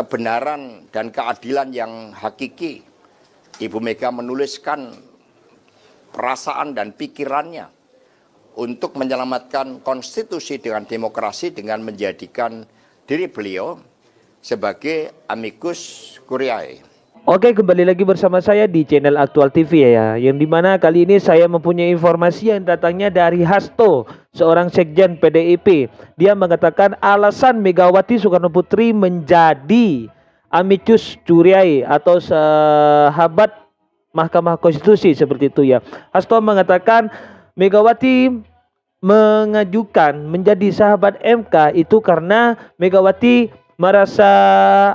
kebenaran dan keadilan yang hakiki. Ibu Mega menuliskan perasaan dan pikirannya untuk menyelamatkan konstitusi dengan demokrasi dengan menjadikan diri beliau sebagai amicus curiae. Oke, kembali lagi bersama saya di channel Aktual TV ya, yang dimana kali ini saya mempunyai informasi yang datangnya dari Hasto, seorang sekjen PDIP. Dia mengatakan alasan Megawati Soekarno Putri menjadi amicus curiae atau sahabat Mahkamah Konstitusi seperti itu ya. Hasto mengatakan Megawati mengajukan menjadi sahabat MK itu karena Megawati merasa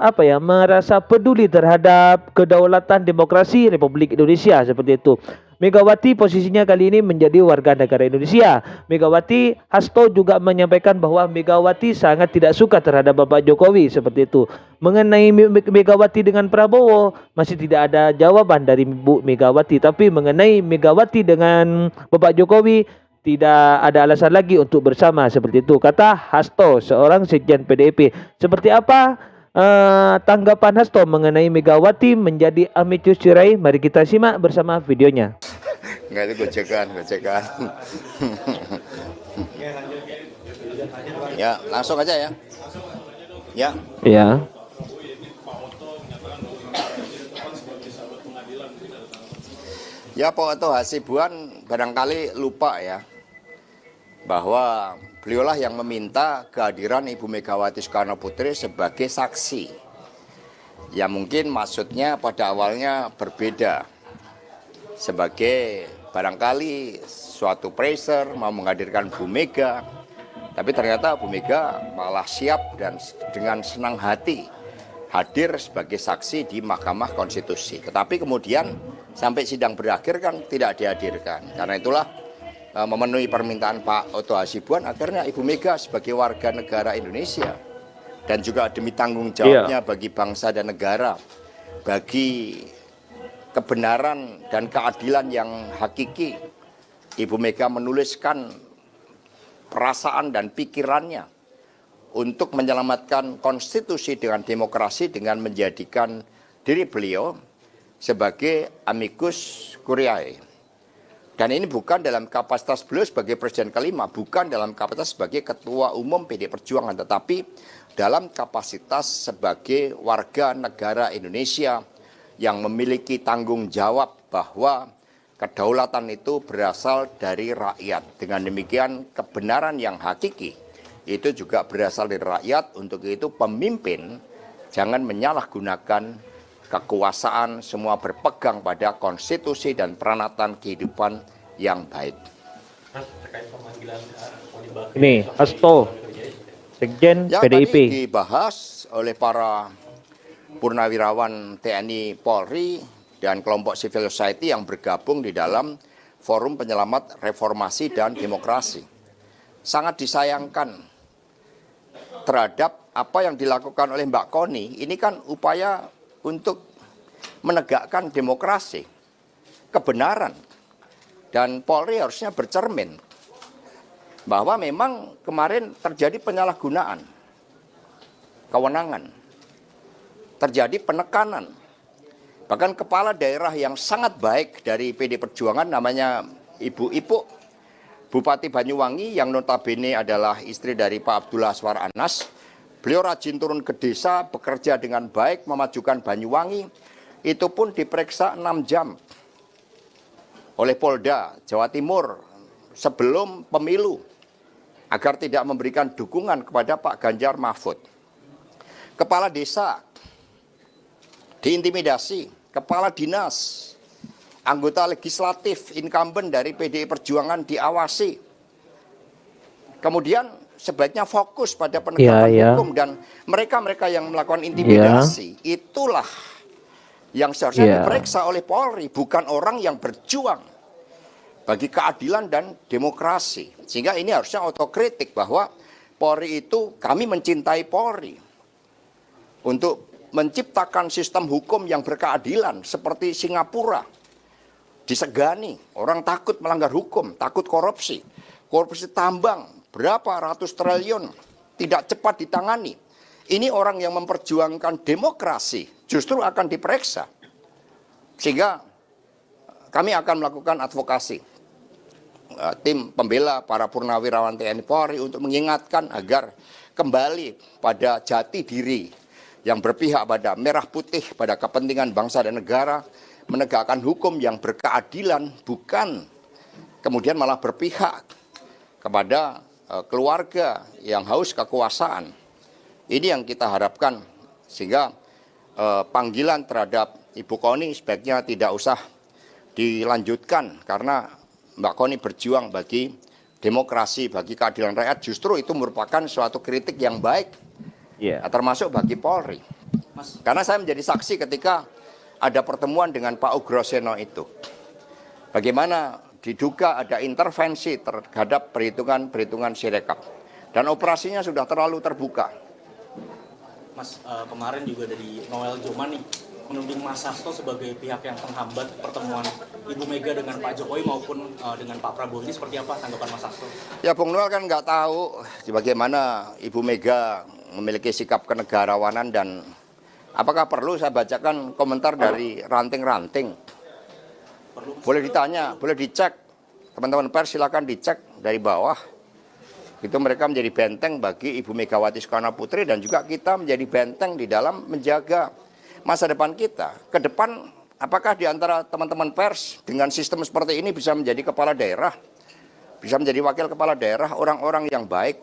peduli terhadap kedaulatan demokrasi Republik Indonesia seperti itu. Megawati posisinya kali ini menjadi warga negara Indonesia. Megawati, Hasto juga menyampaikan bahwa Megawati sangat tidak suka terhadap Bapak Jokowi seperti itu. Mengenai Megawati dengan Prabowo masih tidak ada jawaban dari Bu Megawati, tapi mengenai Megawati dengan Bapak Jokowi tidak ada alasan lagi untuk bersama seperti itu, kata Hasto, seorang sekjen PDIP. Seperti apa tanggapan Hasto mengenai Megawati menjadi amicus curiae? Mari kita simak bersama videonya. Enggak, itu gojekan. Ya, langsung aja ya. Ya. Ya. Ya, Pak Oto Hasibuan barangkali lupa ya, bahwa beliaulah yang meminta kehadiran Ibu Megawati Soekarno Putri sebagai saksi. Ya mungkin maksudnya pada awalnya berbeda, sebagai barangkali suatu pressure mau menghadirkan Bu Mega, tapi ternyata Bu Mega malah siap dan dengan senang hati hadir sebagai saksi di Mahkamah Konstitusi. Tetapi kemudian sampai sidang berakhir kan tidak dihadirkan. Karena itulah memenuhi permintaan Pak Oto Hasibuan, akhirnya Ibu Mega sebagai warga negara Indonesia dan juga demi tanggung jawabnya bagi bangsa dan negara, bagi kebenaran dan keadilan yang hakiki, Ibu Mega menuliskan perasaan dan pikirannya untuk menyelamatkan konstitusi dengan demokrasi dengan menjadikan diri beliau sebagai amicus curiae. Dan ini bukan dalam kapasitas beliau sebagai presiden kelima, bukan dalam kapasitas sebagai ketua umum PD Perjuangan, tetapi dalam kapasitas sebagai warga negara Indonesia yang memiliki tanggung jawab bahwa kedaulatan itu berasal dari rakyat. Dengan demikian kebenaran yang hakiki itu juga berasal dari rakyat. Untuk itu pemimpin jangan menyalahgunakan kekuasaan, semua berpegang pada konstitusi dan peranatan kehidupan yang baik. Ini Hasto, sekjen yang PDIP. Tadi dibahas oleh para purnawirawan TNI Polri dan kelompok civil society yang bergabung di dalam Forum Penyelamat Reformasi dan Demokrasi. Sangat disayangkan terhadap apa yang dilakukan oleh Mbak Koni. Ini kan upaya untuk menegakkan demokrasi, kebenaran, dan Polri harusnya bercermin bahwa memang kemarin terjadi penyalahgunaan kewenangan, terjadi penekanan. Bahkan kepala daerah yang sangat baik dari PD Perjuangan namanya Ibu Ipuk, Bupati Banyuwangi yang notabene adalah istri dari Pak Abdullah Aswar Anas. Beliau rajin turun ke desa, bekerja dengan baik, memajukan Banyuwangi. Itu pun diperiksa 6 jam oleh Polda Jawa Timur sebelum pemilu agar tidak memberikan dukungan kepada Pak Ganjar Mahfud. Kepala desa diintimidasi, kepala dinas, anggota legislatif incumbent dari PDI Perjuangan diawasi. Kemudian sebaiknya fokus pada penegakan hukum dan mereka-mereka yang melakukan intimidasi itulah yang seharusnya diperiksa oleh Polri, bukan orang yang berjuang bagi keadilan dan demokrasi. Sehingga ini harusnya otokritik bahwa Polri itu, kami mencintai Polri untuk menciptakan sistem hukum yang berkeadilan seperti Singapura. Disegani, orang takut melanggar hukum, takut korupsi tambang berapa ratus triliun tidak cepat ditangani. ini orang yang memperjuangkan demokrasi justru akan diperiksa. Sehingga kami akan melakukan advokasi. Tim pembela para purnawirawan TNI Polri untuk mengingatkan agar kembali pada jati diri yang berpihak pada merah putih, pada kepentingan bangsa dan negara, menegakkan hukum yang berkeadilan, bukan kemudian malah berpihak kepada keluarga yang haus kekuasaan. Ini yang kita harapkan, sehingga panggilan terhadap Ibu Koni sebaiknya tidak usah dilanjutkan, karena Mbak Koni berjuang bagi demokrasi, bagi keadilan rakyat. Justru itu merupakan suatu kritik yang baik, termasuk bagi Polri. Karena saya menjadi saksi ketika ada pertemuan dengan Pak Ugroseno itu. Bagaimana diduga ada intervensi terhadap perhitungan Sirekap. Dan operasinya sudah terlalu terbuka. Mas, kemarin juga dari Noel Joman nih, menuding Mas Hasto sebagai pihak yang menghambat pertemuan Ibu Mega dengan Pak Jokowi maupun dengan Pak Prabowo. Ini seperti apa tanggapan Mas Hasto? Ya, Bung Noel kan nggak tahu bagaimana Ibu Mega memiliki sikap kenegarawanan, dan apakah perlu saya bacakan komentar dari ranting-ranting? Boleh ditanya, boleh dicek. Teman-teman pers silakan dicek dari bawah. Itu mereka menjadi benteng bagi Ibu Megawati Soekarno Putri, dan juga kita menjadi benteng di dalam menjaga masa depan kita. Ke depan, apakah di antara teman-teman pers dengan sistem seperti ini bisa menjadi kepala daerah, bisa menjadi wakil kepala daerah, orang-orang yang baik?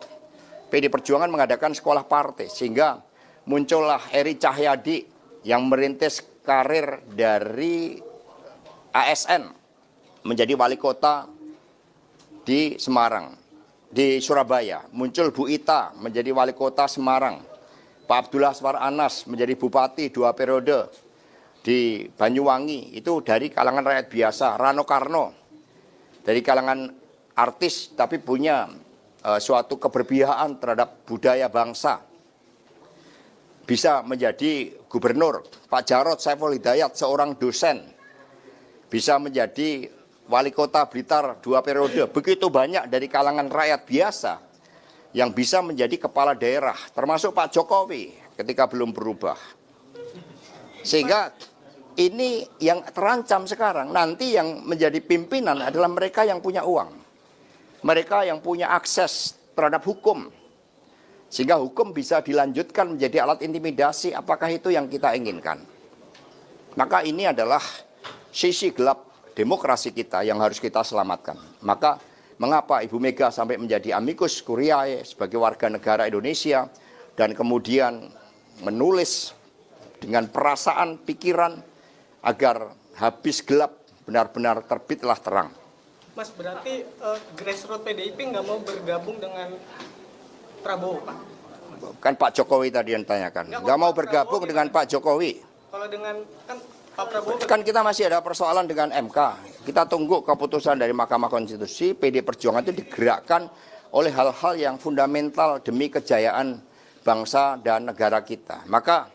PD Perjuangan mengadakan sekolah partai, sehingga muncullah Eri Cahyadi yang merintis karir dari ASN menjadi wali kota di Semarang, di Surabaya. Muncul Bu Ita menjadi wali kota Semarang. Pak Abdullah Aswar Anas menjadi bupati 2 periode di Banyuwangi, itu dari kalangan rakyat biasa. Rano Karno dari kalangan artis tapi punya suatu keberpihakan terhadap budaya bangsa, bisa menjadi gubernur. Pak Jarod Saiful Hidayat seorang dosen bisa menjadi wali kota Blitar 2 periode. Begitu banyak dari kalangan rakyat biasa yang bisa menjadi kepala daerah, termasuk Pak Jokowi ketika belum berubah. Sehingga ini yang terancam sekarang. Nanti yang menjadi pimpinan adalah mereka yang punya uang, mereka yang punya akses terhadap hukum, sehingga hukum bisa dilanjutkan menjadi alat intimidasi. Apakah itu yang kita inginkan? Maka ini adalah sisi gelap demokrasi kita yang harus kita selamatkan. Maka mengapa Ibu Mega sampai menjadi amicus curiae sebagai warga negara Indonesia, dan kemudian menulis dengan perasaan, pikiran, agar habis gelap benar-benar terbitlah terang. Mas, berarti grassroots PDIP nggak mau bergabung dengan Prabowo, Pak? Kan Pak Jokowi tadi yang tanyakan. Nggak mau bergabung dengan Pak Jokowi. Kalau dengan kan Pak Prabowo kan kita masih ada persoalan dengan MK. Kita tunggu keputusan dari Mahkamah Konstitusi. PD Perjuangan itu digerakkan oleh hal-hal yang fundamental demi kejayaan bangsa dan negara kita. Maka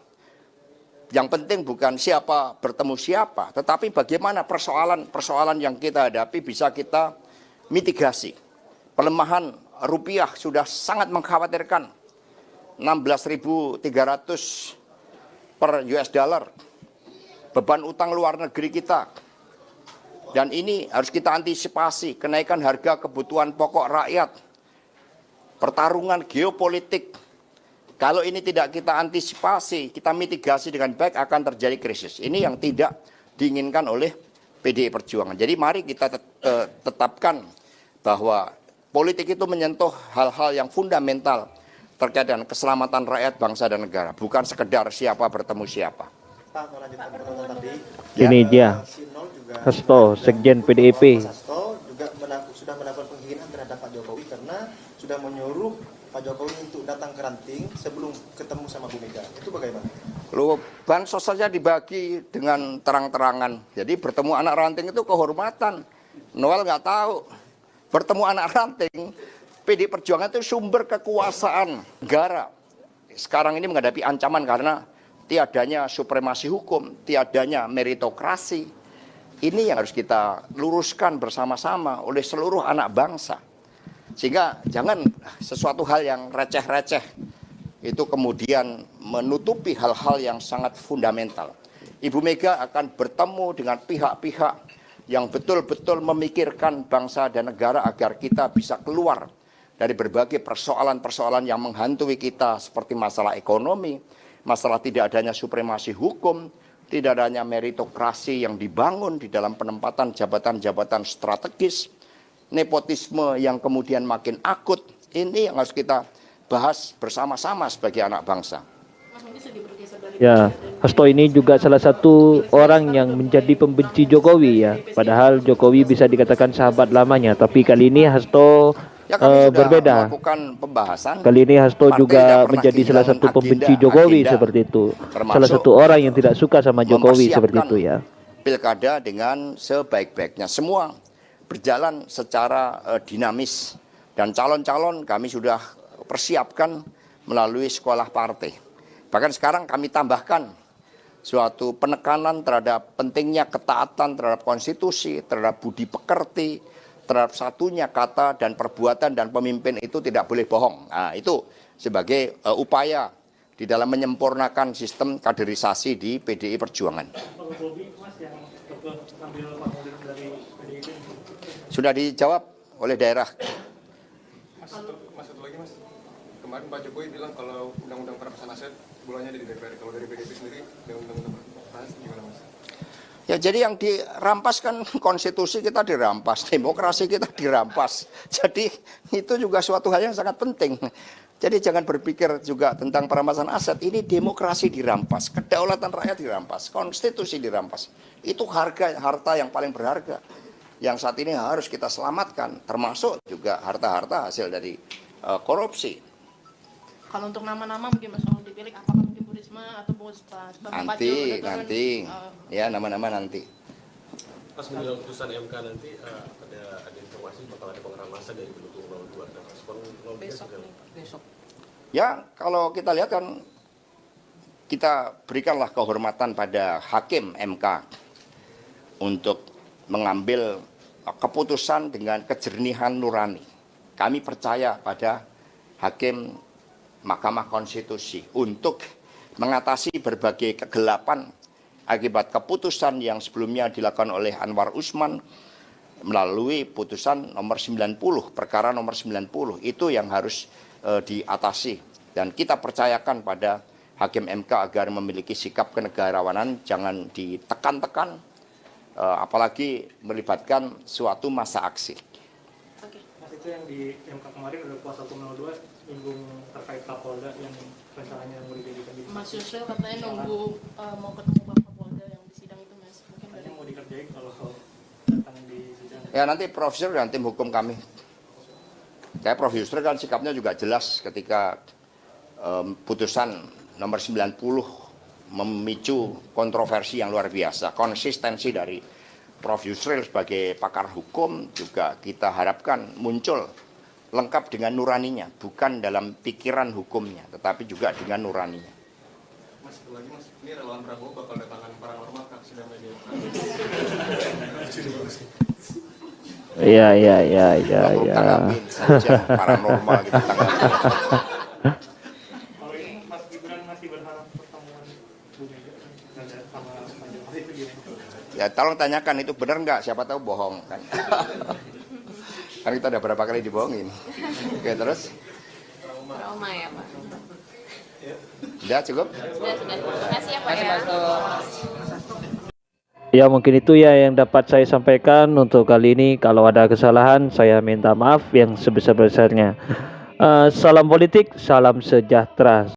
yang penting bukan siapa bertemu siapa, tetapi bagaimana persoalan-persoalan yang kita hadapi bisa kita mitigasi. Pelemahan rupiah sudah sangat mengkhawatirkan. 16.300 per US dollar. Beban utang luar negeri kita. Dan ini harus kita antisipasi, kenaikan harga kebutuhan pokok rakyat. Pertarungan geopolitik. Kalau ini tidak kita antisipasi, kita mitigasi dengan baik, akan terjadi krisis. Ini yang tidak diinginkan oleh PDI Perjuangan. Jadi mari kita tetapkan bahwa politik itu menyentuh hal-hal yang fundamental terkait dengan keselamatan rakyat, bangsa, dan negara. Bukan sekedar siapa bertemu siapa. Pak, melanjutkan pertanyaan tadi. Ini dia, Hasto, Sekjen PDIP. Hasto juga sudah melakukan penghinaan terhadap Pak Jokowi karena sudah menyuruh Pak Jokowi untuk datang ke Ranting sebelum ketemu sama Bu Mega. Itu bagaimana? Lu bansos saja dibagi dengan terang-terangan. Jadi bertemu anak ranting itu kehormatan. Noel nggak tahu. Bertemu anak ranting, PD Perjuangan itu sumber kekuasaan negara. Sekarang ini menghadapi ancaman karena tiadanya supremasi hukum, tiadanya meritokrasi. Ini yang harus kita luruskan bersama-sama oleh seluruh anak bangsa. Sehingga jangan sesuatu hal yang receh-receh itu kemudian menutupi hal-hal yang sangat fundamental. Ibu Mega akan bertemu dengan pihak-pihak yang betul-betul memikirkan bangsa dan negara agar kita bisa keluar dari berbagai persoalan-persoalan yang menghantui kita seperti masalah ekonomi, masalah tidak adanya supremasi hukum, tidak adanya meritokrasi yang dibangun di dalam penempatan jabatan-jabatan strategis, nepotisme yang kemudian makin akut. Ini yang harus kita bahas bersama-sama sebagai anak bangsa. Ya, Hasto ini juga salah satu orang yang menjadi pembenci Jokowi ya. Padahal Jokowi bisa dikatakan sahabat lamanya, tapi kali ini Hasto Ya, kami sudah berbeda. melakukan pembahasan. Kali ini Hasto Partai juga tidak pernah menjadi salah kehilangan satu pembenci Jokowi seperti itu. termasuk Salah satu orang yang tidak suka sama Jokowi seperti itu ya. Pilkada dengan sebaik-baiknya. Semua berjalan secara dinamis. Dan calon-calon kami sudah persiapkan melalui sekolah partai. Bahkan sekarang kami tambahkan suatu penekanan terhadap pentingnya ketaatan terhadap konstitusi, terhadap budi pekerti, terhadap satunya kata dan perbuatan, dan pemimpin itu tidak boleh bohong. Nah, itu sebagai upaya di dalam menyempurnakan sistem kaderisasi di PDI Perjuangan. Sudah dijawab oleh daerah. Mas, satu lagi Mas. Kemarin Pak Jokowi bilang kalau undang-undang perampasan aset bulannya di DPR. Kalau dari PDIP sendiri, undang-undang perampasan aset gimana Mas? Ya, jadi yang dirampas kan konstitusi kita dirampas, demokrasi kita dirampas. Jadi itu juga suatu hal yang sangat penting. Jadi jangan berpikir juga tentang perampasan aset. Ini demokrasi dirampas, kedaulatan rakyat dirampas, konstitusi dirampas. Itu harta yang paling berharga yang saat ini harus kita selamatkan, termasuk juga harta-harta hasil dari korupsi. Kalau untuk nama-nama mungkin Mas mau dipilih, apakah mungkin Bu Risma atau Bu Nanti, ya nama-nama nanti. Pas menjelang putusan MK nanti ada informasi bakal ada pengerahan massa dari pendukung 02 dan respon 03 besok. Ya, kalau kita lihat kan, kita berikanlah kehormatan pada hakim MK untuk mengambil keputusan dengan kejernihan nurani. Kami percaya pada hakim Mahkamah Konstitusi untuk mengatasi berbagai kegelapan akibat keputusan yang sebelumnya dilakukan oleh Anwar Usman melalui putusan nomor 90, perkara nomor 90. Itu yang harus diatasi. Dan kita percayakan pada hakim MK agar memiliki sikap kenegarawanan, jangan ditekan-tekan, apalagi melibatkan suatu masa aksi. Mas, itu yang di MK kemarin ada kuasa hukum 02 nyinggung terkait Kapolda yang rencananya mau dijadikan di Mas Yusril katanya nunggu mau ketemu Pak Kapolda yang di sidang itu Mas. Mungkin katanya mau dikerjain kalau datang di sidang. Ya, nanti Prof. Yusril dan tim hukum kami. Kayak Prof. Yusril kan sikapnya juga jelas ketika putusan nomor 90 memicu kontroversi yang luar biasa. Konsistensi dari Prof. Yusril sebagai pakar hukum juga kita harapkan muncul lengkap dengan nuraninya, bukan dalam pikiran hukumnya, tetapi juga dengan nuraninya. Mas, satu lagi Mas, ini relawan Prabowo bakal datangan paranormal kak sidang media. Iya. Saja paranormal gitu tanggapi. Kalau ini Mas Gibran masih berharap pertemuan Bu Mega dan sama Pak Jokowi itu gimana? Ya, tolong tanyakan itu benar nggak? Siapa tahu bohong kan? Kan kita udah berapa kali dibohongin. Oke, terus? trauma ya Pak. Sudah cukup? Sudah. Terima kasih ya Pak ya. Ya, mungkin itu ya yang dapat saya sampaikan untuk kali ini. Kalau ada kesalahan saya minta maaf yang sebesar-besarnya. Salam politik, salam sejahtera.